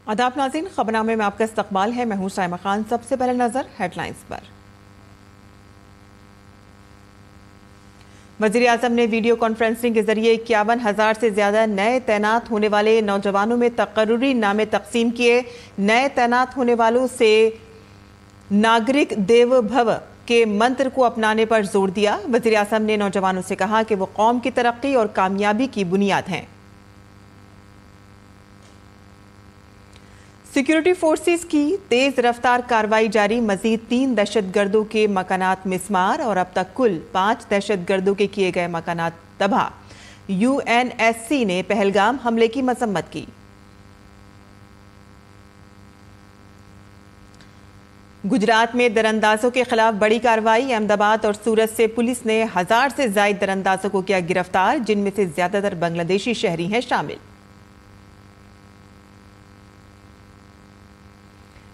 आदाब नाज़रीन, खबरनामे में आपका इस्तकबाल है। मैं हूं साइमा खान। सबसे पहले नजर हेडलाइंस पर। वज़ीर आज़म ने वीडियो कॉन्फ्रेंसिंग के जरिए 51,000 से ज्यादा नए तैनात होने वाले नौजवानों में तकर्रुरी नामे तकसीम किए। नए तैनात होने वालों से नागरिक देवो भव के मंत्र को अपनाने पर जोर दिया। वज़ीर आज़म ने नौजवानों से कहा कि वो कौम की तरक्की और कामयाबी की बुनियाद हैं। सिक्योरिटी फोर्सेस की तेज रफ्तार कार्रवाई जारी। मजीद 3 दहशतगर्दों के मकानात मिसमार और अब तक कुल 5 दहशतगर्दों के किए गए मकानात तबाह। यूएनएससी ने पहलगाम हमले की मजम्मत की। गुजरात में दरअंदाजों के खिलाफ बड़ी कार्रवाई। अहमदाबाद और सूरत से पुलिस ने 1000 से ज्यादा दरअंदाजों को किया गिरफ्तार, जिनमें से ज्यादातर बांग्लादेशी शहरी हैं शामिल।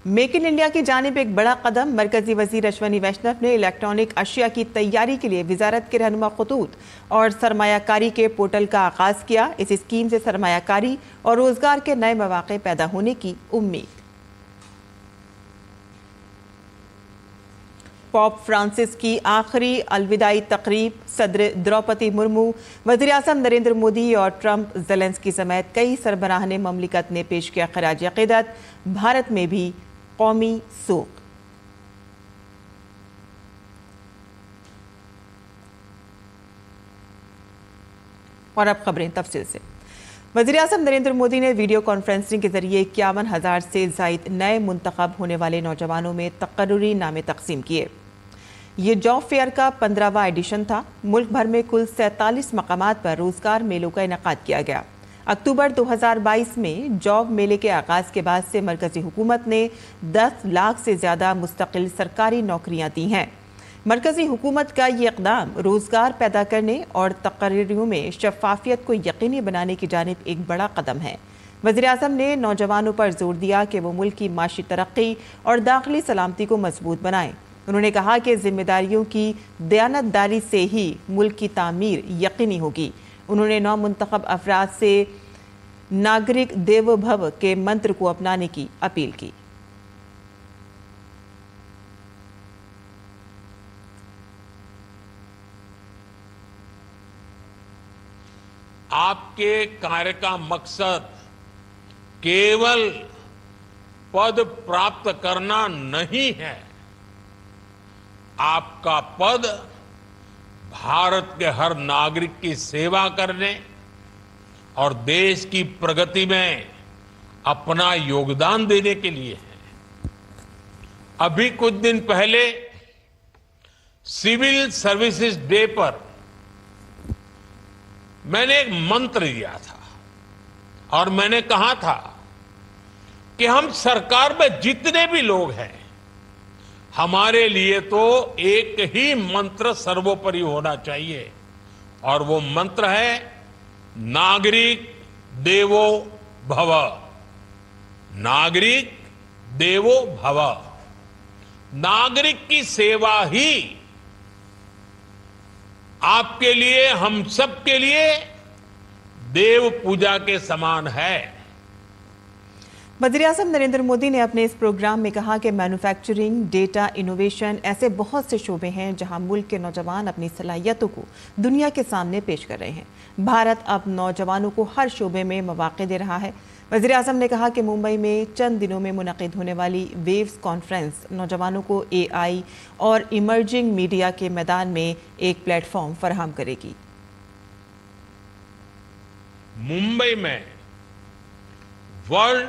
मेक इन इंडिया की जानिब एक बड़ा कदम। मरकजी वजीर अश्वनी वैष्णव ने इलेक्ट्रॉनिक अशिया की तैयारी के लिए वजारत के रहनुमा खतूत और सरमायाकारी के पोर्टल का आगाज किया। इस स्कीम से सरमायाकारी और रोजगार के नए मौके पैदा होने की उम्मीद। पॉप फ्रांसिस की आखिरी अलविदाई तकरीब। सदर द्रौपदी मुर्मू, वज़ीर आज़म नरेंद्र मोदी और ट्रंप, ज़ेलेंस्की समेत कई सरबराहाने ममलिकत ने पेश किया खराज अक़ीदत। भारत में भी कौमी सोग। और अब खबरें तफसील से। वज़ीर आज़म नरेंद्र मोदी ने वीडियो कॉन्फ्रेंसिंग के जरिए 51,000 से ज़ायद नए मुंतखब होने वाले नौजवानों में तकर्रुरी नामे तकसीम किए। ये जॉब फेयर का 15वां एडिशन था। मुल्क भर में कुल 47 मकामात पर रोजगार मेलों का इनेकाद किया गया। अक्टूबर 2022 में जॉब मेले के आगाज के बाद से मरकजी हुकूमत ने 10 लाख से ज्यादा मुस्तकिल सरकारी नौकरियां दी हैं। मरकजी हुकूमत का ये इक़दाम रोजगार पैदा करने और तकरीरों में शफाफियत को यकीनी बनाने की जानिब एक बड़ा कदम है। वज़ीर आज़म ने नौजवानों पर जोर दिया कि वो मुल्क की माशी तरक्की और दाखिली सलामती को मजबूत बनाएं। उन्होंने कहा कि जिम्मेदारियों की दयानतदारी से ही मुल्क की तामीर यकीनी होगी। उन्होंने नौ मुंतखब अफराद से नागरिक देवो भव के मंत्र को अपनाने की अपील की। आपके कार्य का मकसद केवल पद प्राप्त करना नहीं है। आपका पद भारत के हर नागरिक की सेवा करने और देश की प्रगति में अपना योगदान देने के लिए है। अभी कुछ दिन पहले सिविल सर्विसेज डे पर मैंने एक मंत्र दिया था और मैंने कहा था कि हम सरकार में जितने भी लोग हैं, हमारे लिए तो एक ही मंत्र सर्वोपरि होना चाहिए और वो मंत्र है नागरिक देवो भव। नागरिक देवो भव। नागरिक की सेवा ही आपके लिए, हम सब के लिए देव पूजा के समान है। वज़ीर आज़म नरेंद्र मोदी ने अपने इस प्रोग्राम में कहा कि मैन्युफैक्चरिंग, डेटा, इनोवेशन ऐसे बहुत से शोबे हैं जहां मुल्क के नौजवान अपनी सलाहियतों को दुनिया के सामने पेश कर रहे हैं। भारत अब नौजवानों को हर शोबे में मौके दे रहा है। वज़ीर आज़म ने कहा कि मुंबई में चंद दिनों में मुनक़िद होने वाली वेव्स कॉन्फ्रेंस नौजवानों को AI और इमर्जिंग मीडिया के मैदान में एक प्लेटफॉर्म फराहम करेगी। मुंबई में world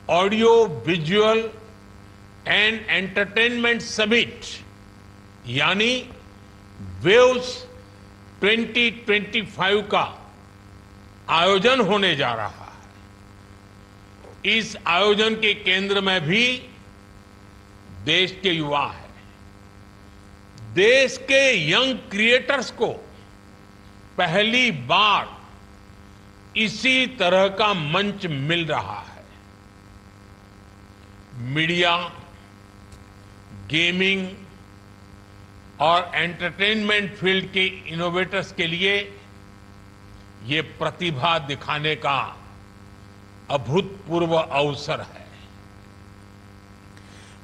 audio visual and entertainment summit यानी वेव्स 2025 का आयोजन होने जा रहा है। इस आयोजन के केंद्र में भी देश के युवा हैं। देश के यंग क्रिएटर्स को पहली बार इसी तरह का मंच मिल रहा है। मीडिया, गेमिंग और एंटरटेनमेंट फील्ड के इनोवेटर्स के लिए ये प्रतिभा दिखाने का अभूतपूर्व अवसर है।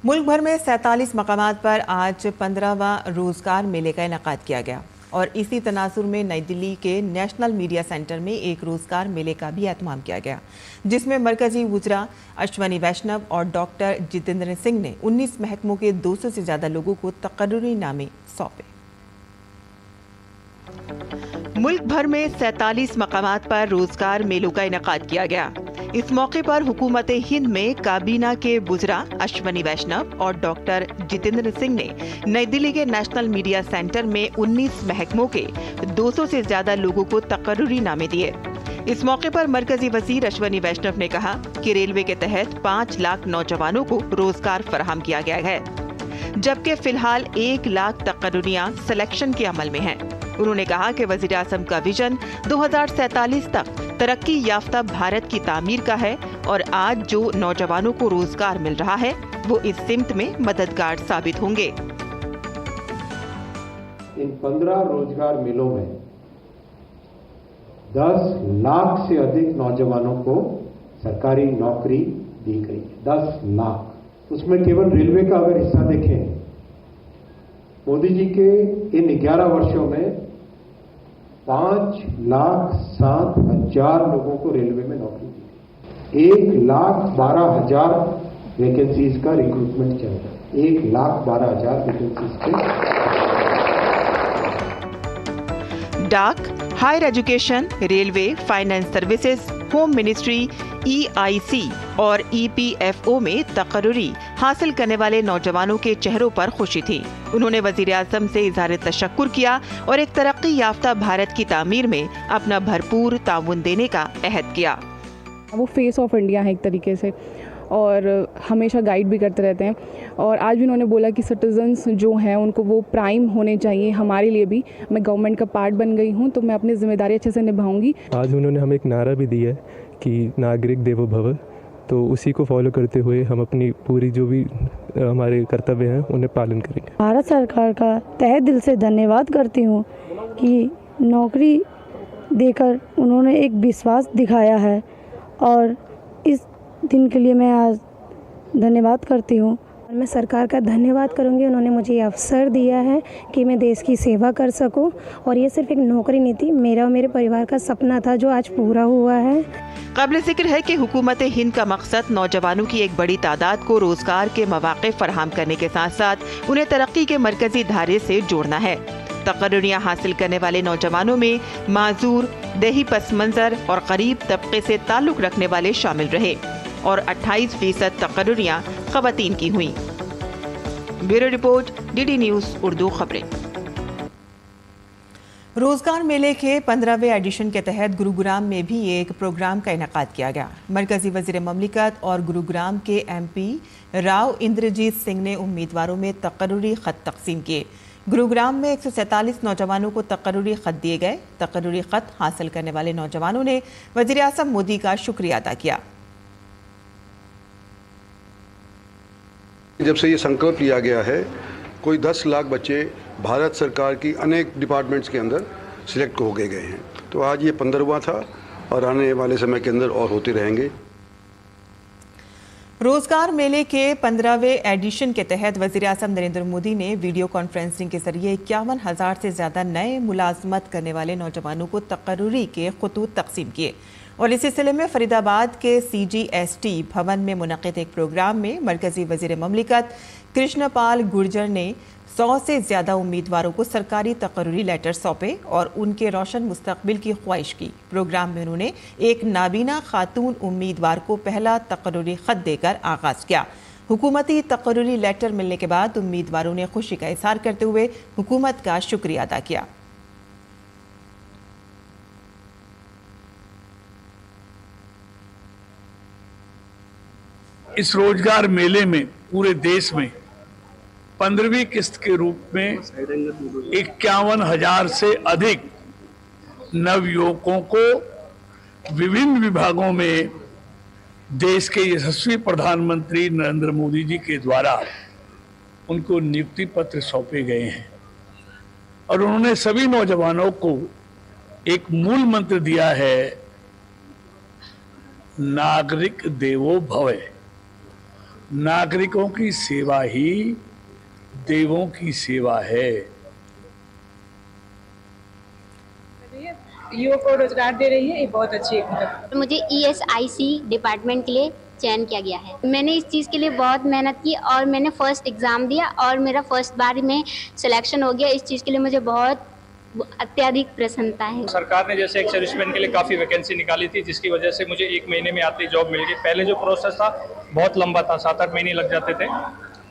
मुल्क भर में 47 मकामात पर आज 15वां रोजगार मेले का इनेकाद किया गया और इसी तनासुर में नई दिल्ली के नेशनल मीडिया सेंटर में एक रोजगार मेले का भी एहतमाम किया गया, जिसमें मरकजी वुज़रा अश्वनी वैष्णव और डॉक्टर जितेंद्र सिंह ने 19 महकमों के 200 से ज्यादा लोगों को तकर्रुरी नामे सौंपे। मुल्क भर में 47 मकामात पर रोजगार मेलों का इनेकाद किया गया। इस मौके पर हुकूमत हिंद में काबीना के वुज़रा अश्वनी वैष्णव और डॉक्टर जितेंद्र सिंह ने नई दिल्ली के नेशनल मीडिया सेंटर में 19 महकमों के 200 से ज्यादा लोगों को तकर्रुरी नामे दिए। इस मौके पर मरकजी वजीर अश्वनी वैष्णव ने कहा कि रेलवे के तहत 5 लाख नौजवानों को रोजगार फराहम किया गया है, जबकि फिलहाल 1 लाख तकर्रुरियां सिलेक्शन के अमल में हैं। उन्होंने कहा कि वज़ीर आज़म का विजन 2047 तक तरक्की याफ्ता भारत की तामीर का है और आज जो नौजवानों को रोजगार मिल रहा है वो इस सिमत में मददगार साबित होंगे। इन 15 रोजगार मेलों में 10 लाख से अधिक नौजवानों को सरकारी नौकरी दी गई। 10 लाख। उसमें केवल रेलवे का अगर हिस्सा देखें, मोदी जी के इन 11 वर्षों में 5,07,000 लोगों को रेलवे में नौकरी दी। 1,12,000 वैकेंसीज का रिक्रूटमेंट चल रहा है। 1,12,000 वैकेंसीज के। डाक, higher education, railway, finance services, home ministry, EIC और EPFO में तकर्रुरी हासिल करने वाले नौजवानों के चेहरों पर खुशी थी। उन्होंने वज़ीर आज़म से इज़हार तशक्कुर किया और एक तरक्की याफ्ता भारत की तामीर में अपना भरपूर ताउन देने का अहद किया। वो फेस ऑफ इंडिया है एक तरीके से और हमेशा गाइड भी करते रहते हैं और आज भी उन्होंने बोला कि सिटीजन्स जो हैं उनको वो प्राइम होने चाहिए। हमारे लिए भी, मैं गवर्नमेंट का पार्ट बन गई हूँ तो मैं अपनी जिम्मेदारी अच्छे से निभाऊंगी। आज उन्होंने हमें एक नारा भी दिया है कि नागरिक देवो भव, तो उसी को फॉलो करते हुए हम अपनी पूरी जो भी हमारे कर्तव्य हैं उन्हें पालन करेंगे। भारत सरकार का तहे दिल से धन्यवाद करती हूँ कि नौकरी देकर उन्होंने एक विश्वास दिखाया है और इस दिन के लिए मैं आज धन्यवाद करती हूँ। मैं सरकार का धन्यवाद करूंगी, उन्होंने मुझे ये अवसर दिया है कि मैं देश की सेवा कर सकूं और ये सिर्फ एक नौकरी नहीं थी, मेरा और मेरे परिवार का सपना था जो आज पूरा हुआ है। काबिल जिक्र है कि हुकूमत हिंद का मकसद नौजवानों की एक बड़ी तादाद को रोजगार के मौके फराहम करने के साथ साथ उन्हें तरक्की के मरकजी धारे से जोड़ना है। तकर्रुरियां हासिल करने वाले नौजवानों में माजूर, देही पस मंजर और गरीब तबके से ताल्लुक रखने वाले शामिल रहे और 28% तकर्रुरियां ख़वातीन की हुई। Bureau report, DD news Urdu खबरें। रोजगार मेले के 15वें एडिशन के तहत गुरुग्राम में भी एक प्रोग्राम का इनेकाद किया गया। मरकजी वजीर ममलिकत और गुरुग्राम के MP राव इंद्रजीत सिंह ने उम्मीदवारों में तकर्रुरी खत तकसीम किए। गुरुग्राम में 147 नौजवानों को तकर्रुरी खत दिए गए। तकर्रुरी खत हासिल करने वाले नौजवानों ने वजीर आज़म मोदी का शुक्रिया अदा किया। जब से ये संकल्प लिया गया है, कोई 10 लाख बच्चे भारत सरकार की अनेक डिपार्टमेंट्स के अंदर सिलेक्ट हो गए हैं। तो आज ये 15वां था और आने वाले समय के अंदर और होते रहेंगे। रोजगार मेले के 15वें एडिशन के तहत वज़ीर आज़म नरेंद्र मोदी ने वीडियो कॉन्फ्रेंसिंग के जरिए 51,000 से ज्यादा नए मुलाजमत करने वाले नौजवानों को तकर्रुरी के खतूत तकसीम किए और इस सिलसिले में फरीदाबाद के CGST भवन में मुनक़िद एक प्रोग्राम में मरकजी वज़ीर ममलिकत कृष्णपाल गुर्जर ने 100 से ज्यादा उम्मीदवारों को सरकारी तकर्रुरी लेटर सौंपे और उनके रोशन मुस्तकबिल की ख्वाहिश की। प्रोग्राम में उन्होंने एक नाबीना खातून उम्मीदवार को पहला तकर्रुरी खत देकर आगाज किया। हुकूमती तकर्रुरी लेटर मिलने के बाद उम्मीदवारों ने खुशी का इजहार करते हुए हुकूमत का शुक्रिया अदा किया। इस रोजगार मेले में पूरे देश में 15वीं किस्त के रूप में 51,000 से अधिक नवयुवकों को विभिन्न विभागों में देश के यशस्वी प्रधानमंत्री नरेंद्र मोदी जी के द्वारा उनको नियुक्ति पत्र सौंपे गए हैं और उन्होंने सभी नौजवानों को एक मूल मंत्र दिया है नागरिक देवो भव। नागरिकों की सेवा ही देवों की सेवा है। युवक को रोजगार दे रही है, ये बहुत अच्छी है। मुझे ESIC डिपार्टमेंट के लिए चयन किया गया है। मैंने इस चीज़ के लिए बहुत मेहनत की और मैंने फर्स्ट एग्ज़ाम दिया और मेरा फर्स्ट बार में सिलेक्शन हो गया। इस चीज़ के लिए मुझे बहुत अत्यधिक प्रसन्नता है। सरकार ने जैसे एक सर्विसमैन के लिए काफ़ी वैकेंसी निकाली थी, जिसकी वजह से मुझे 1 महीने में आती जॉब मिल गई। पहले जो प्रोसेस था बहुत लंबा था, 7-8 महीने लग जाते थे।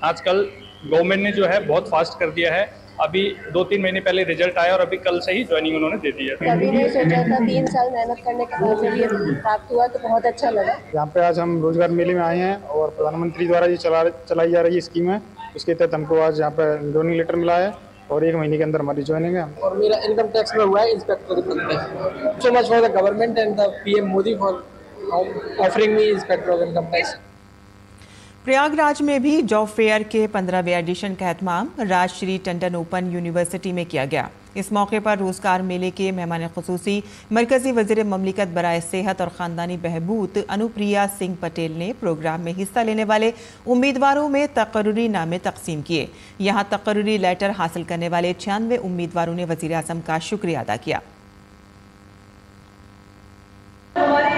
आजकल गवर्नमेंट ने जो है बहुत फास्ट कर दिया है। अभी 2-3 महीने पहले रिजल्ट आया और अभी कल से ही ज्वाइनिंग उन्होंने दे दी है। कभी नहीं सोचा था, 3 साल मेहनत करने के बाद जब ये प्राप्त हुआ तो बहुत अच्छा लगा। यहाँ पे आज हम रोजगार मेले में आए हैं और प्रधानमंत्री द्वारा ये चलाई जा रही स्कीम है, उसके तहत हमको आज यहाँ पे ज्वाइनिंग लेटर मिला है और 1 महीने के अंदर हमारी ज्वाइनिंग है। और मेरा इनकम टैक्स में हुआ है इंस्पेक्टर पद पे। So much for the government and the PM Modi for offering me inspector of income tax. Prayagraj में भी जॉब फेयर के 15वें एडिशन का एहतमाम राजश्री टंडन ओपन यूनिवर्सिटी में किया गया। इस मौके पर रोजगार मेले के मेहमान खुसूसी मरकजी वज़ीर ममलिकत बराए सेहत और ख़ानदानी बहबूद अनुप्रिया सिंह पटेल ने प्रोग्राम में हिस्सा लेने वाले उम्मीदवारों में तकर्रुरी नामे तकसीम किए। यहाँ तकर्रुरी लेटर हासिल करने वाले 96 उम्मीदवारों ने वज़ीर आज़म का शुक्रिया अदा किया। हमारे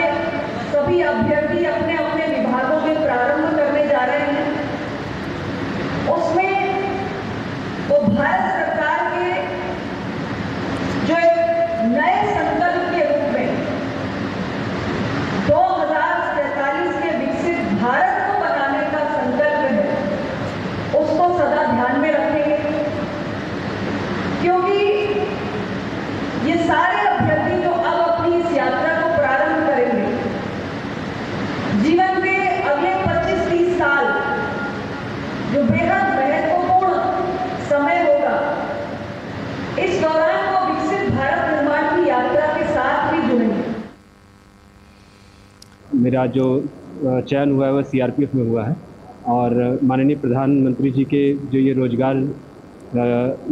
सभी अभ्यर्थी अपने अपने विभागों में प्रारंभ करने जा रहे हैं। उसमें वो भारत सरकार के जो एक नए संकल्प के रूप में 2047 के विकसित भारत को बनाने का संकल्प है, उसको सदा ध्यान में रखेंगे, क्योंकि ये सारे अभ्यर्थी जो अब अपनी इस यात्रा को प्रारंभ करेंगे, जीवन के अगले 25-30 साल जो बेहद महत्वपूर्ण समय होगा, इस दौरान वो विकसित भारत निर्माण की यात्रा के साथ भी जुड़ेंगे। मेरा जो चयन हुआ है वह CRPF में हुआ है और माननीय प्रधानमंत्री जी के जो ये रोजगार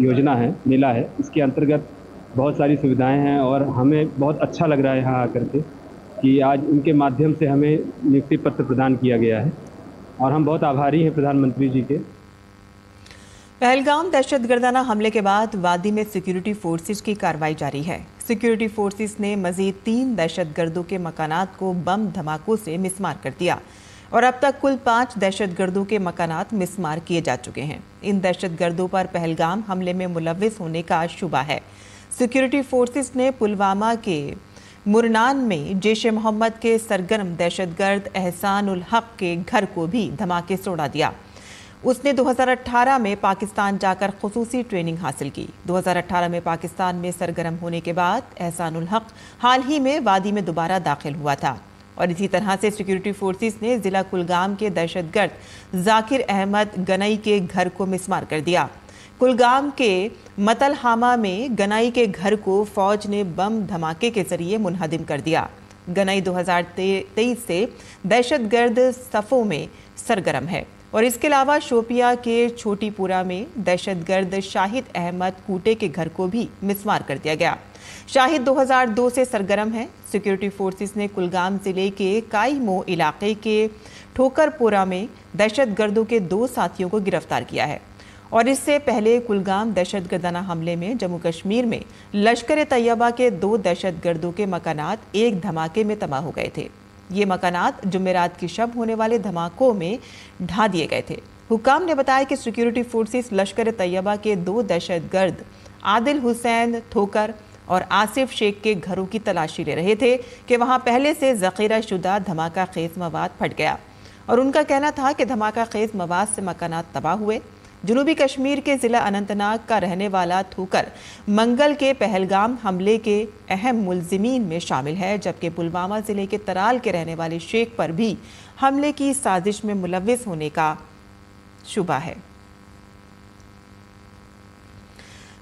योजना है, मेला है, इसके अंतर्गत बहुत सारी सुविधाएं हैं और हमें बहुत अच्छा लग रहा है यहाँ आकर के कि आज उनके माध्यम से हमें नियुक्ति पत्र प्रदान किया गया है और हम बहुत आभारी हैं प्रधानमंत्री जी के। पहलगाम दहशतगर्दाना हमले के बाद वादी में सिक्योरिटी फोर्सेस की कार्रवाई जारी है। सिक्योरिटी फोर्सेस ने मजीद 3 दहशतगर्दों के मकानात को बम धमाकों से मिसमार कर दिया और अब तक कुल 5 दहशतगर्दों के मकानात मिसमार किए जा चुके हैं। इन दहशतगर्दों पर पहलगाम हमले में मुलव्विस होने का शुबा है। सिक्योरिटी फोर्सेस ने पुलवामा के मुरनान में जैश ए मोहम्मद के सरगर्म दहशतगर्द एहसान उल हक के घर को भी धमाके से उड़ा दिया। उसने 2018 में पाकिस्तान जाकर खुसूसी ट्रेनिंग हासिल की। 2018 में पाकिस्तान में सरगर्म होने के बाद एहसान उल हक हाल ही में वादी में दोबारा दाखिल हुआ था और इसी तरह से सिक्योरिटी फोर्सेस ने जिला कुलगाम के दहशतगर्द जाकिर अहमद गनई के घर को मिसमार कर दिया। कुलगाम के मतलहामा में गनाई के घर को फौज ने बम धमाके के जरिए मुनहदिम कर दिया। गनाई 2023 से दहशतगर्द सफ़ों में सरगर्म है और इसके अलावा शोपिया के छोटीपुरा में दहशतगर्द शाहिद अहमद कूटे के घर को भी मिसमार कर दिया गया। शाहिद 2002 से सरगर्म है। सिक्योरिटी फोर्सेस ने कुलगाम जिले के काईमो इलाके के ठोकरपुरा में दहशतगर्दों के 2 साथियों को गिरफ्तार किया है और इससे पहले कुलगाम दहशतगर्दाना हमले में जम्मू कश्मीर में लश्कर तैयबा के 2 दहशतगर्दों के मकानात एक धमाके में तबाह हो गए थे। ये मकानात जुमेरात की शब होने वाले धमाकों में ढा दिए गए थे। हुक्काम ने बताया कि सिक्योरिटी फोर्सेस लश्कर तैयबा के 2 दहशतगर्द आदिल हुसैन थोकर और आसिफ शेख के घरों की तलाशी ले रहे थे कि वहां पहले से ज़ख़ीरा शुदा धमाका खेज मवाद फट गया और उनका कहना था कि धमाका खेज मवाद से मकानात तबाह हुए। जनूबी कश्मीर के ज़िला अनंतनाग का रहने वाला थूकर मंगल के पहलगाम हमले के अहम मुलजिमीन में शामिल है, जबकि पुलवामा ज़िले के तराल के रहने वाले शेख पर भी हमले की साजिश में मुलव्विस होने का शुबा है।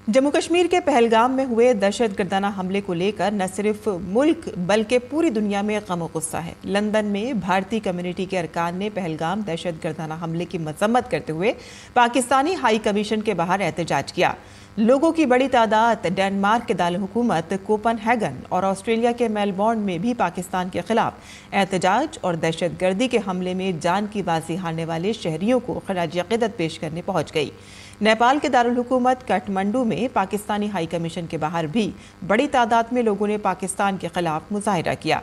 जम्मू कश्मीर के पहलगाम में हुए दहशतगर्दाना हमले को लेकर न सिर्फ मुल्क बल्कि पूरी दुनिया में गम गुस्सा है। लंदन में भारतीय कम्युनिटी के अरकान ने पहलगाम दहशतगर्दाना हमले की मजम्मत करते हुए पाकिस्तानी हाई कमीशन के बाहर एहतजाज किया। लोगों की बड़ी तादाद डेनमार्क के दारुल-हुकूमत कोपनहेगन और ऑस्ट्रेलिया के मेलबोर्न में भी पाकिस्तान के खिलाफ एहतजाज और दहशतगर्दी के हमले में जान की बाजी हारने वाले शहरियों को खराज अक़ीदत पेश करने पहुंच गई। नेपाल के दारुल-हुकूमत काठमांडू में पाकिस्तानी हाई कमीशन के बाहर भी बड़ी तादाद में लोगों ने पाकिस्तान के खिलाफ मुजाहिरा किया।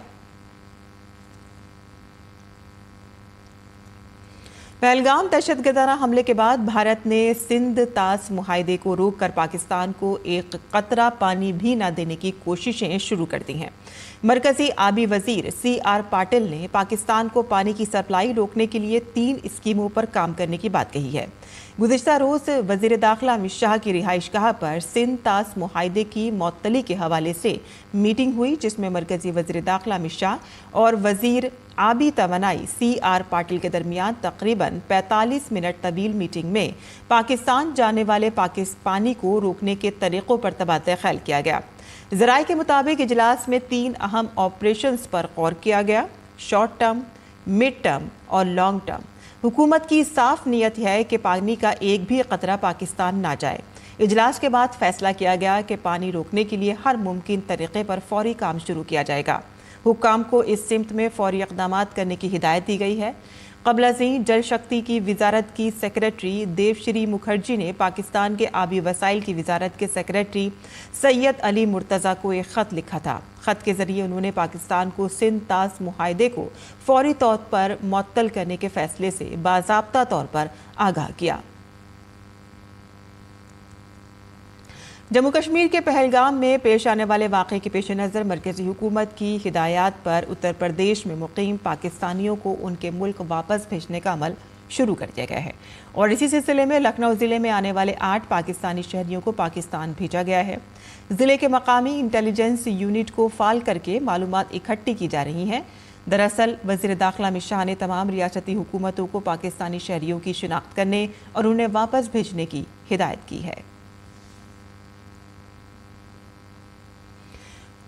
पहलगाम दहशतगर्दाना हमले के बाद भारत ने सिंध तास मुआहदे को रोककर पाकिस्तान को एक कतरा पानी भी न देने की कोशिशें शुरू कर दी हैं। मरकजी आबी वजीर CR पाटिल ने पाकिस्तान को पानी की सप्लाई रोकने के लिए 3 स्कीमों पर काम करने की बात कही है। गुज़िश्ता रोज वजीर दाखिला अमित शाह की रिहाइशगाह पर सिंध तास मुआहदे की मअतली के हवाले से मीटिंग हुई, जिसमें मरकजी वजीर दाखिला अमित शाह और वजीर आबी तवानाई CR पाटिल के दरमियान तकरीबन 45 मिनट तवील मीटिंग में पाकिस्तान जाने वाले पानी को रोकने के तरीक़ों पर तबादला ख्याल किया गया। ज़राए के मुताबिक इजलास में 3 अहम ऑपरेशंस पर गौर किया गया। शॉर्ट टर्म, मिड टर्म और लॉन्ग टर्म। हुकूमत की साफ नीयत है कि पानी का एक भी कतरा पाकिस्तान ना जाए। इजलास के बाद फैसला किया गया कि पानी रोकने के लिए हर मुमकिन तरीक़े पर फौरी काम शुरू किया जाएगा। हुक्काम को इस सिमत में फौरी इक़दामात करने की हिदायत दी गई है। क़ब्ल अज़ीं जल शक्ति की वजारत की सेक्रेटरी देवश्री मुखर्जी ने पाकिस्तान के आबी वसाइल की वजारत के सेक्रेटरी सैयद अली मुर्तज़ा को एक ख़त लिखा था। ख़त के ज़रिए उन्होंने पाकिस्तान को सिंध तास मुआहदे को फौरी तौर पर मुअत्तल करने के फ़ैसले से बाज़ाब्ता तौर पर आगाह किया। जम्मू कश्मीर के पहलगाम में पेश आने वाले वाक़े के पेश नज़र मरकज़ी हुकूमत की हिदायत पर उत्तर प्रदेश में मुक़ीम पाकिस्तानियों को उनके मुल्क वापस भेजने का अमल शुरू कर दिया गया है और इसी सिलसिले में लखनऊ ज़िले में आने वाले 8 पाकिस्तानी शहरियों को पाकिस्तान भेजा गया है। ज़िले के मकामी इंटेलिजेंस यूनिट को फ़ाल करके मालूमात इकट्ठी की जा रही हैं। दरअसल वज़ीर दाखिला अमित शाह ने तमाम रियासती हुकूमतों को पाकिस्तानी शहरियों की शिनाख्त करने और उन्हें वापस भेजने की हिदायत की है।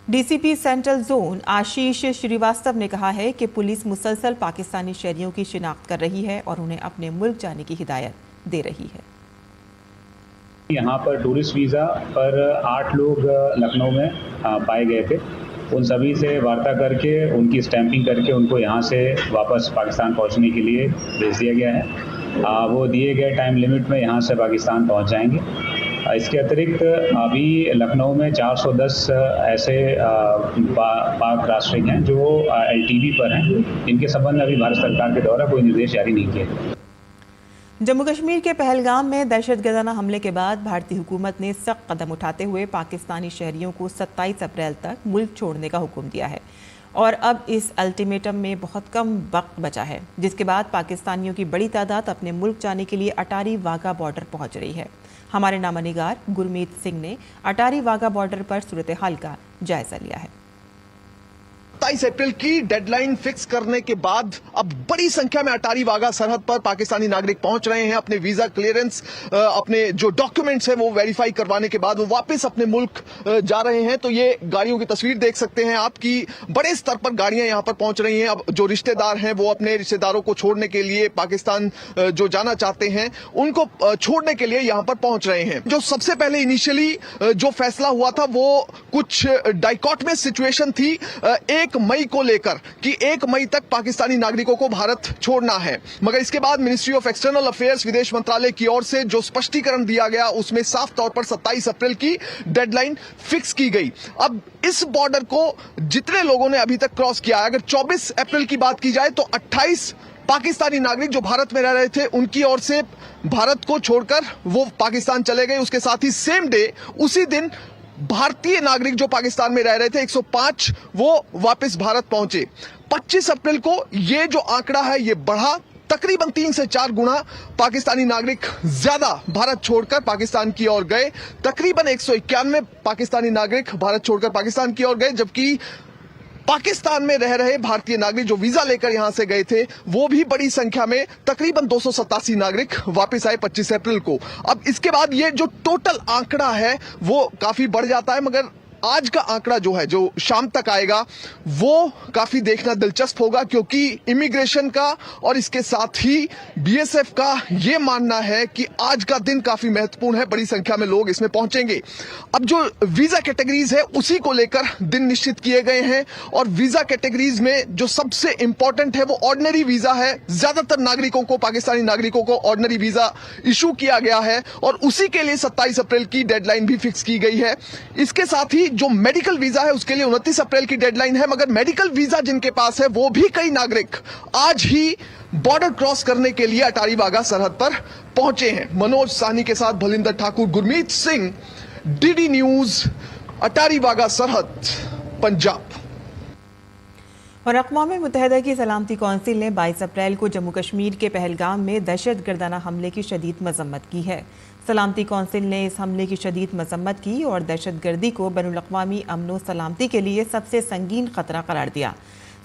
डीसीपी सेंट्रल जोन आशीष श्रीवास्तव ने कहा है कि पुलिस मुसलसल पाकिस्तानी शहरियों की शिनाख्त कर रही है और उन्हें अपने मुल्क जाने की हिदायत दे रही है। यहाँ पर टूरिस्ट वीज़ा पर 8 लोग लखनऊ में पाए गए थे। उन सभी से वार्ता करके उनकी स्टैंपिंग करके उनको यहाँ से वापस पाकिस्तान पहुँचने के लिए भेज दिया गया है। वो दिए गए टाइम लिमिट में यहाँ से पाकिस्तान पहुँच जाएंगे। इसके अतिरिक्त अभी लखनऊ में 410 ऐसे पाक नागरिक हैं जो LTV पर हैं, इनके संबंध में अभी भारत सरकार के द्वारा कोई निर्देश जारी नहीं किए गए। जम्मू कश्मीर के पहलगाम में दहशतगर्दाना हमले के बाद भारतीय हुकूमत ने सख्त कदम उठाते हुए पाकिस्तानी शहरियों को 27 अप्रैल तक मुल्क छोड़ने का हुक्म दिया है और अब इस अल्टीमेटम में बहुत कम वक्त बचा है, जिसके बाद पाकिस्तानियों की बड़ी तादाद अपने मुल्क जाने के लिए अटारी वाघा बॉर्डर पहुंच रही है। हमारे नामानिगार गुरमीत सिंह ने अटारी वाघा बॉर्डर पर सूरत हाल का जायजा लिया है। 27 अप्रैल की डेडलाइन फिक्स करने के बाद अब बड़ी संख्या में अटारी वाघा सरहद पर पाकिस्तानी नागरिक पहुंच रहे हैं। अपने वीजा क्लियरेंस, अपने जो डॉक्यूमेंट्स हैं वो वेरीफाई करवाने के बाद वो वापस अपने मुल्क जा रहे हैं। तो ये गाड़ियों की तस्वीर देख सकते हैं आपकी, बड़े स्तर पर गाड़ियां यहां पर पहुंच रही हैं। अब जो रिश्तेदार हैं वो अपने रिश्तेदारों को छोड़ने के लिए पाकिस्तान जो जाना चाहते हैं उनको छोड़ने के लिए यहां पर पहुंच रहे हैं। जो सबसे पहले इनिशियली जो फैसला हुआ था वो कुछ डाइकॉटमी सिचुएशन थी 1 मई को लेकर कि 1 मई तक पाकिस्तानी नागरिकों को भारत छोड़ना है, मगर इसके बाद मिनिस्ट्री ऑफ एक्सटर्नल अफेयर्स विदेश मंत्रालय की ओर से जो स्पष्टीकरण दिया गया उसमें साफ तौर पर 27 अप्रैल की डेडलाइन फिक्स की गई। अब इस बॉर्डर को जितने लोगों ने अभी तक क्रॉस किया है, अगर 24 अप्रैल की बात की जाए तो 28 पाकिस्तानी नागरिक जो भारत में रह रहे थे उनकी ओर से भारत को छोड़कर वो पाकिस्तान चले गए। उसके साथ ही सेम डे उसी दिन भारतीय नागरिक जो पाकिस्तान में रह रहे थे 105 वो वापस भारत पहुंचे। 25 अप्रैल को ये जो आंकड़ा है ये बढ़ा, तकरीबन 3 से 4 गुना पाकिस्तानी नागरिक ज्यादा भारत छोड़कर पाकिस्तान की ओर गए। तकरीबन 191 पाकिस्तानी नागरिक भारत छोड़कर पाकिस्तान की ओर गए, जबकि पाकिस्तान में रह रहे भारतीय नागरिक जो वीजा लेकर यहां से गए थे वो भी बड़ी संख्या में तकरीबन 287 नागरिक वापस आए 25 अप्रैल को। अब इसके बाद ये जो टोटल आंकड़ा है वो काफी बढ़ जाता है, मगर आज का आंकड़ा जो है, जो शाम तक आएगा, वो काफी देखना दिलचस्प होगा, क्योंकि इमिग्रेशन का और इसके साथ ही बीएसएफ का ये मानना है कि आज का दिन काफी महत्वपूर्ण है, बड़ी संख्या में लोग इसमें पहुंचेंगे। अब जो वीजा कैटेगरीज है उसी को लेकर दिन निश्चित किए गए हैं, और वीजा कैटेगरीज में जो सबसे इंपॉर्टेंट है वो ऑर्डिनरी वीजा है। ज्यादातर नागरिकों को, पाकिस्तानी नागरिकों को ऑर्डिनरी वीजा इशू किया गया है और उसी के लिए 27 अप्रैल की डेडलाइन भी फिक्स की गई है। इसके साथ ही जो मेडिकल वीजा है उसके लिए 29 अप्रैल की डेडलाइन है, मगर मेडिकल वीजा जिनके पास है वो भी कई नागरिक आज ही बॉर्डर क्रॉस करने के लिए अटारी वाघा सरहद पर पहुंचे हैं। मनोज साहनी के साथ भलिंदर ठाकुर, गुरमीत सिंह, डीडी न्यूज, अटारी वाघा सरहद, पंजाब। और अक़वाम मुत्तहिदा की सलामती कौंसिल ने 22 अप्रैल को जम्मू कश्मीर के पहलगाम में दहशतगर्दाना हमले की शदीद मजम्मत की है। सलामती कौंसिल ने इस हमले की शदीद मजम्मत की और दहशतगर्दी को बैनुल-अक़वामी अमन सलामती के लिए सबसे संगीन खतरा करार दिया।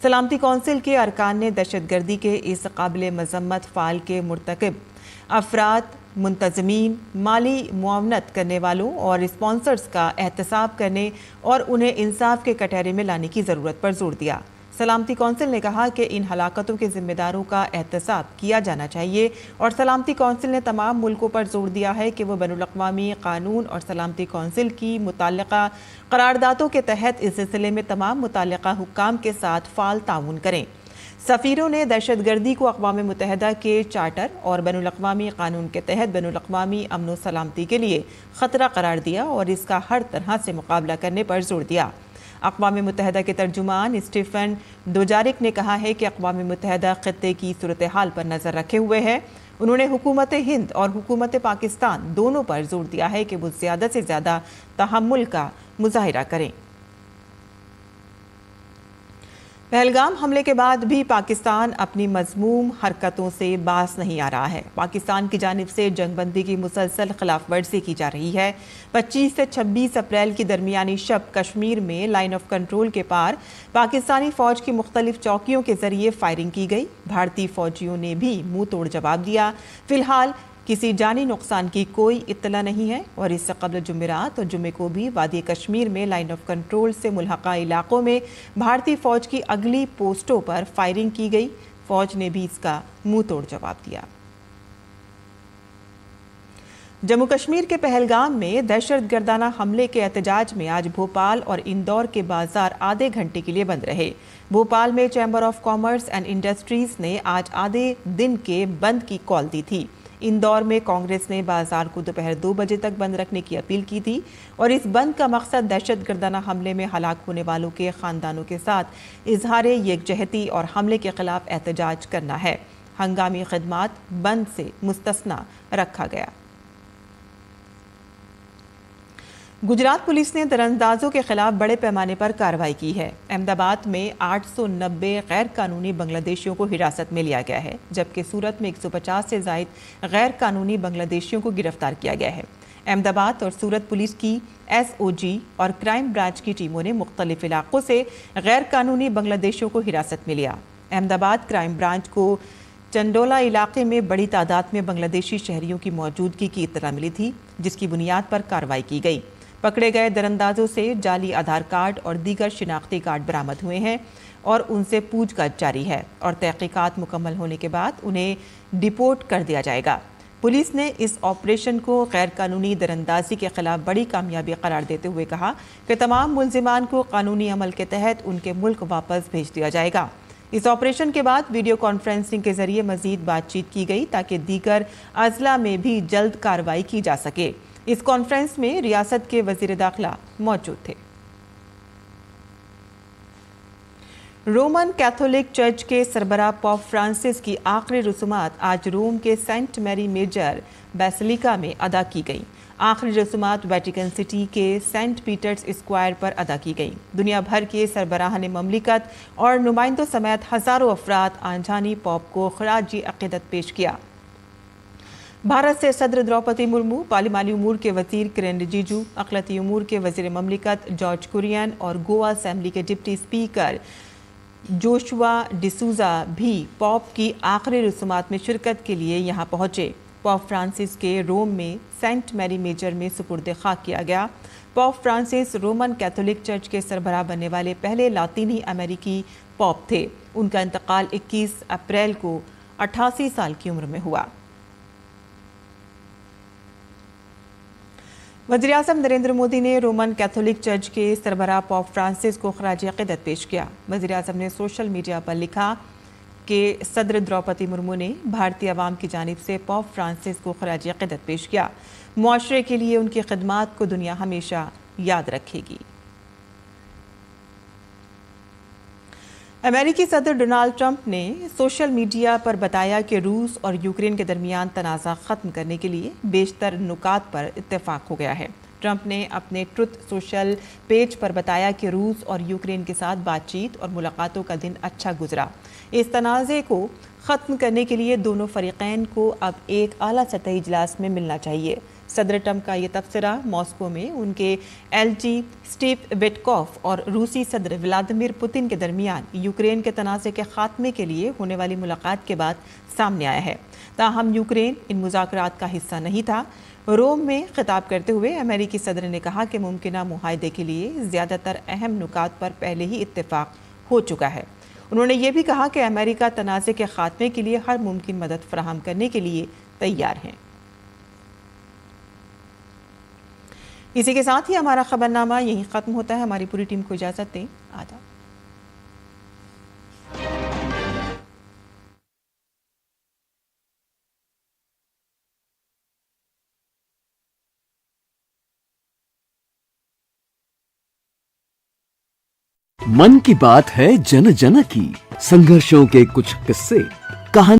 सलामती कौंसिल के अरकान ने दहशतगर्दी के इस काबिल मजम्मत फ़ाल के मुर्तकिब अफराद, मुंतज़मीन, माली मुआवनत करने वालों और स्पॉन्सर्स का एहतसाब करने और उन्हें इंसाफ के कटहरे में लाने की ज़रूरत पर जोर दिया। सलामती कौंसिल ने कहा कि इन हलाकतों के जिम्मेदारों का एहतसाब किया जाना चाहिए और सलामती कौंसिल ने तमाम मुल्कों पर जोर दिया है कि वह बैनुल-अक़वामी कानून और सलामती कौंसिल की मुताल्लिका करारदादों के तहत इस सिलसिले में तमाम मुताल्लिका हुक्काम के साथ फ़ाल ताउन करें। सफ़ीरों ने दहशतगर्दी को अक़वाम मुत्तहिदा के चार्टर और बैनुल-अक़वामी कानून के तहत बैनुल-अक़वामी अमन सलामती के लिए ख़तरा करार दिया और इसका हर तरह से मुकाबला करने पर जोर दिया। अक़वाम मुत्तहिदा के तर्जुमान स्टीफन दुजारिक ने कहा है कि अक़वाम मुत्तहिदा ख़ित्ते की सूरत हाल पर नज़र रखे हुए है। उन्होंने हुकूमत हिंद और हुकूमत पाकिस्तान दोनों पर जोर दिया है कि वो ज़्यादा से ज़्यादा तहम्मुल का मुज़ाहिरा करें। पहलगाम हमले के बाद भी पाकिस्तान अपनी मज़मूम हरकतों से बाज नहीं आ रहा है। पाकिस्तान की जानिब से जंगबंदी की मुसलसल खिलाफ वर्जी की जा रही है। 25 से 26 अप्रैल की दरमियानी शब कश्मीर में लाइन ऑफ कंट्रोल के पार पाकिस्तानी फ़ौज की मुख्तलिफ चौकियों के जरिए फायरिंग की गई। भारतीय फ़ौजियों ने भी मुंह तोड़ जवाब दिया। फिलहाल किसी जानी नुकसान की कोई इत्तला नहीं है और इससे कबल जुमेरात और जुमे को भी वादी कश्मीर में लाइन ऑफ कंट्रोल से मुल्हका इलाकों में भारतीय फ़ौज की अगली पोस्टों पर फायरिंग की गई। फ़ौज ने भी इसका मुंह तोड़ जवाब दिया। जम्मू कश्मीर के पहलगाम में दहशतगर्दाना हमले के एहतजाज में आज भोपाल और इंदौर के बाजार आधे घंटे के लिए बंद रहे। भोपाल में chamber of commerce and industries ने आज आधे दिन के बंद की कॉल दी थी। इंदौर में कांग्रेस ने बाजार को दोपहर 2 बजे तक बंद रखने की अपील की थी और इस बंद का मकसद दहशतगर्दाना हमले में हलाक होने वालों के खानदानों के साथ इजहार यकजहती और हमले के खिलाफ एहतजाज करना है। हंगामी खिदमात बंद से मुस्तस्ना रखा गया। गुजरात पुलिस ने दरअंदाजों के खिलाफ बड़े पैमाने पर कार्रवाई की है। अहमदाबाद में 890 गैर कानूनी बांग्लादेशियों को हिरासत में लिया गया है, जबकि सूरत में 150 से ज़ायद गैर कानूनी बांग्लादेशियों को गिरफ्तार किया गया है। अहमदाबाद और सूरत पुलिस की SOG और क्राइम ब्रांच की टीमों ने मुख्तलिफ इलाकों से गैर कानूनी बांग्लादेशियों को हिरासत में लिया। अहमदाबाद क्राइम ब्रांच को चंडोला इलाके में बड़ी तादाद में बांग्लादेशी शहरियों की मौजूदगी की इत्तला मिली थी, जिसकी बुनियाद पर कार्रवाई की गई। पकड़े गए दरअंदाजों से जाली आधार कार्ड और दीगर शिनाख्ती कार्ड बरामद हुए हैं और उनसे पूछताछ जारी है और तहकीकात मुकम्मल होने के बाद उन्हें डिपोर्ट कर दिया जाएगा। पुलिस ने इस ऑपरेशन को गैर कानूनी दरअंदाजी के खिलाफ बड़ी कामयाबी करार देते हुए कहा कि तमाम मुल्जिमान को कानूनी अमल के तहत उनके मुल्क वापस भेज दिया जाएगा। इस ऑपरेशन के बाद वीडियो कॉन्फ्रेंसिंग के जरिए मजीद बातचीत की गई ताकि दीगर अजला में भी जल्द कार्रवाई की जा सके। इस कॉन्फ्रेंस में रियासत के वजीर दाखिला मौजूद थे। रोमन कैथोलिक चर्च के सरबराह पॉप फ्रांसिस की आखिरी रसूमात आज रोम के सेंट मैरी मेजर बेसिलिका में अदा की गई। आखिरी रसूमात वेटिकन सिटी के सेंट पीटर्स स्क्वायर पर अदा की गई। दुनिया भर के सरबराहान ममलिकत और नुमाइंदों समेत हज़ारों अफराद आंजानी पॉप को खराजी अक़ीदत पेश किया। भारत से सदर द्रौपदी मुर्मू, पार्लिमानी उमूर के वजीर किरेन रिजिजू, अक़लियती उमूर के वजीर ममलिकत जॉर्ज कुरियन और गोवा असेंबली के डिप्टी स्पीकर जोशुआ डिसूजा भी पॉप की आखिरी रस्मात में शिरकत के लिए यहाँ पहुँचे। पॉप फ्रांसिस के रोम में सेंट मैरी मेजर में सुपुर्द खाक किया गया। Pop Francis Roman Catholic church के सरबराह बनने वाले पहले लातीनी अमेरिकी पॉप थे। उनका इंतकाल 21 अप्रैल को 88 साल की उम्र में हुआ। वज़ीर-ए-आज़म नरेंद्र मोदी ने रोमन कैथोलिक चर्च के सरबराह पॉप फ्रांसिस को खराज-ए-अक़ीदत पेश किया। वज़ीर-ए-आज़म ने सोशल मीडिया पर लिखा कि सदर द्रौपदी मुर्मू ने भारतीय अवाम की जानिब से पॉप फ्रांसिस को खराज-ए-अक़ीदत पेश किया। मुआशरे के लिए उनकी खिदमात को दुनिया हमेशा याद रखेगी। अमेरिकी सदर डोनाल्ड ट्रंप ने सोशल मीडिया पर बताया कि रूस और यूक्रेन के दरमियान तनाज़ा ख़त्म करने के लिए बेशतर नुकात पर इत्तेफाक हो गया है। ट्रंप ने अपने ट्रुथ सोशल पेज पर बताया कि रूस और यूक्रेन के साथ बातचीत और मुलाकातों का दिन अच्छा गुजरा। इस तनाज़े को ख़त्म करने के लिए दोनों फ़रीक़ैन को अब एक आला सतही इजलास में मिलना चाहिए। सदर ट्रंप का ये तबसरा मॉस्को में उनके एलजी स्टीव विटकॉफ और रूसी सदर व्लादिमीर पुतिन के दरमियान यूक्रेन के तनाज़े के ख़ात्मे के लिए होने वाली मुलाकात के बाद सामने आया है। ताहम यूक्रेन इन मुज़ाकरात का हिस्सा नहीं था। रोम में खिताब करते हुए अमेरिकी सदर ने कहा कि मुमकिना मुआहदे के लिए ज़्यादातर अहम नुकात पर पहले ही इत्तेफाक हो चुका है। उन्होंने ये भी कहा कि अमेरिका तनाज़े के ख़ात्मे के लिए हर मुमकिन मदद फराहम करने के लिए तैयार है। इसी के साथ ही हमारा खबरनामा यहीं ख़त्म होता है। हमारी पूरी टीम को इजाज़त दें। आदाब। मन की बात है जन जन की, संघर्षों के कुछ किस्से, कहानी